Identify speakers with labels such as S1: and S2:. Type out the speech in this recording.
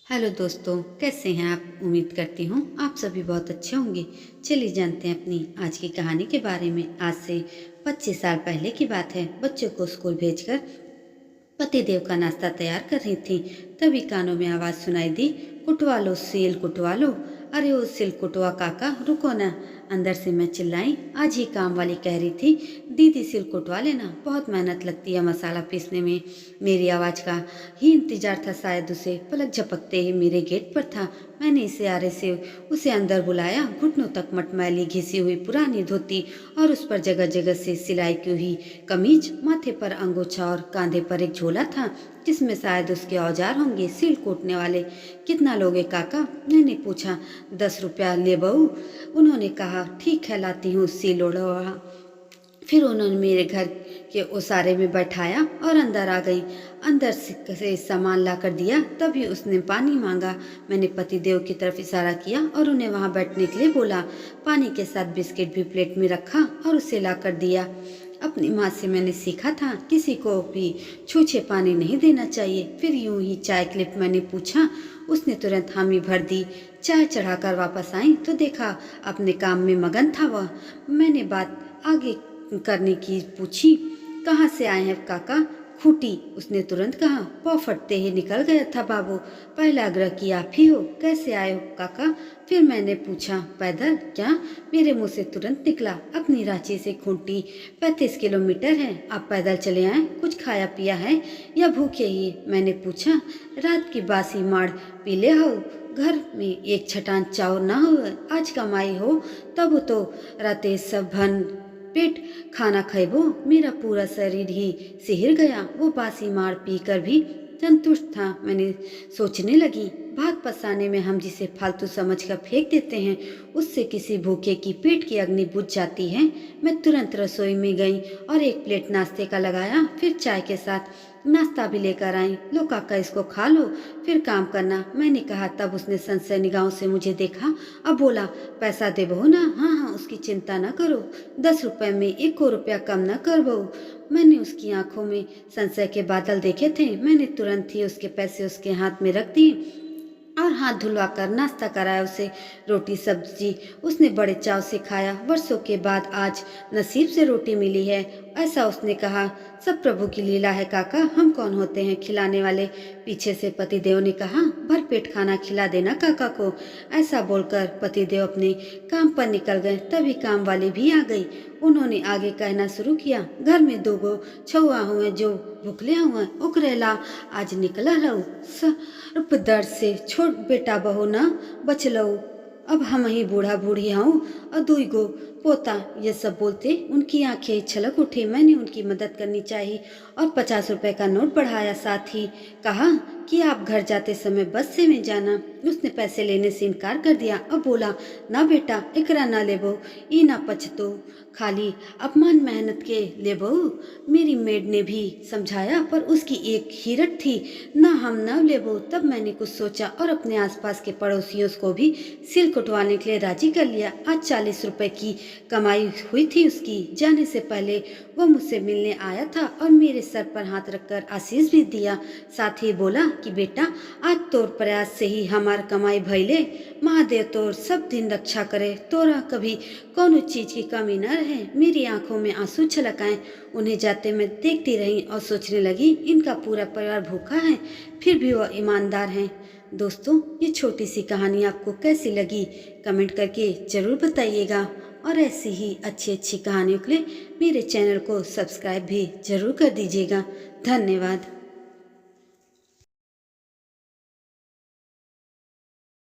S1: Hello दोस्तों, कैसे हैं आप। उम्मीद करती हूँ आप सभी बहुत अच्छे होंगे। चलिए जानते हैं अपनी आज की कहानी के बारे में। आज से 25 साल पहले की बात है। बच्चों को स्कूल भेजकर पतिदेव का नाश्ता तैयार कर रही थी। तभी कानों में आवाज सुनाई दी, कुटवा लो सील कुटवा लो। अरे ओ सील कुटवा काका, रुको ना। अंदर से मैं चिल्लाई। आज ही काम वाली कह रही थी, दीदी सील कुटवा लेना, बहुत मेहनत लगती है मसाला पीसने में। मेरी आवाज का ही इंतजार था, शायद उसे। पलक झपकते ही मेरे गेट पर था। मैंने इशारे से उसे अंदर बुलाया। घुटनों तक मटमैली घिसी हुई पुरानी धोती और उस पर जगह जगह से सिलाई की हुई कमीज, माथे पर अंगोछा और कांधे पर एक झोला था जिसमें शायद उसके औजार होंगे, सील कूटने वाले। कितना लोगे काका, मैंने पूछा। 10 रुपया ले बहू, उन्होंने कहा। ठीक है, लाती हूँ सील ओढ़वा। फिर उन्होंने मेरे घर के ओसारे में बैठाया और अंदर आ गई। अंदर से सामान ला कर दिया। तभी उसने पानी मांगा। मैंने पतिदेव की तरफ इशारा किया और उन्हें वहां बैठने के लिए बोला। पानी के साथ बिस्किट भी प्लेट में रखा और उसे ला कर दिया। अपनी माँ से मैंने सीखा था, किसी को भी छूछे पानी नहीं देना चाहिए। फिर यूं ही चाय के लिए मैंने पूछा। उसने तुरंत हामी भर दी। चाय चढ़ाकर वापस आई तो देखा अपने काम में मगन था वह। मैंने बात आगे करने की पूछी। कहाँ से आए हैं काका। खूटी, उसने तुरंत कहा। पौ फटते ही निकल गया था बाबू। पहला आग्रह किया आप ही हो। कैसे आए हो काका। फिर मैंने पूछा। पैदल। क्या। मेरे मुंह से तुरंत निकला। अपनी रांची से खूंटी 35 किलोमीटर है। आप पैदल चले आए। कुछ खाया पिया है या भूखे ही। मैंने पूछा। रात की बासी माड़ पी ले हो। घर में एक छटान चाव ना हो। आज कमाई हो तब तो राते सब भन पेट खाना खैबो। मेरा पूरा शरीर ही सिहर गया। वो बासी मार पीकर भी संतुष्ट था। मैंने सोचने लगी, भात पसाने में हम जिसे फालतू समझकर फेंक देते हैं, उससे किसी भूखे की पेट की अग्नि बुझ जाती है। मैं तुरंत रसोई में गई और एक प्लेट नाश्ते का लगाया। फिर चाय के साथ नाश्ता भी लेकर आई। लो काका, इसको खा लो, फिर काम करना, मैंने कहा। तब उसने संशय निगाहों से मुझे देखा। अब बोला, पैसा दे बहू ना। हाँ हाँ, उसकी चिंता न करो। 10 रुपए में 1 रुपया कम न कर बहू। मैंने उसकी आंखों में संशय के बादल देखे थे। मैंने तुरंत ही उसके पैसे उसके हाथ में रख दिए और हाथ धुलवाकर नाश्ता कराया उसे। रोटी सब्जी उसने बड़े चाव से खाया। वर्षों के बाद आज नसीब से रोटी मिली है, ऐसा उसने कहा। सब प्रभु की लीला है काका, हम कौन होते हैं खिलाने वाले। पीछे से पतिदेव ने कहा, भर पेट खाना खिला देना काका को। ऐसा बोलकर पतिदेव अपने काम पर निकल गए। तभी काम वाली भी आ गई। उन्होंने आगे कहना शुरू किया। घर में 2 छुआ हुए जो भुखले हुए, उकरेला आज निकला लऊ। सर्प दर्द से छोट बेटा बहू न बचलऊ। अब हम ही बूढ़ा बूढ़ी हूँ और 2 पोता। ये सब बोलते उनकी आंखें छलक उठी। मैंने उनकी मदद करनी चाहिए और 50 रुपए का नोट बढ़ाया। साथ ही कहा कि आप घर जाते समय बस से में जाना। उसने पैसे लेने से इनकार कर दिया। अब बोला, ना बेटा, एकरा ना लेबो, ई ना पछतो, खाली अपमान मेहनत के लेबो। मेरी मेड ने भी समझाया पर उसकी एक हिरट थी, ना हम न लेबो। तब मैंने कुछ सोचा और अपने आसपास के पड़ोसियों को भी सिल कुटवाने के लिए राजी कर लिया। आज 40 रुपए की कमाई हुई थी उसकी। जाने से पहले वो मुझसे मिलने आया था और मेरे सर पर हाथ रखकर आशीष भी दिया। साथ ही बोला कि बेटा, आज तोर प्रयास से ही हमार कमाई भइले। महादेव तोर सब दिन रक्षा करे, तोरा कभी कौनो चीज की कमी न रहे। मेरी आंखों में आंसू छलक आए। उन्हें जाते मैं देखती रही और सोचने लगी, इनका पूरा परिवार भूखा है फिर भी वह ईमानदार हैं। दोस्तों, ये छोटी सी कहानी आपको कैसी लगी कमेंट करके ज़रूर बताइएगा। और ऐसी ही अच्छी अच्छी कहानियों के लिए मेरे चैनल को सब्सक्राइब भी ज़रूर कर दीजिएगा। धन्यवाद।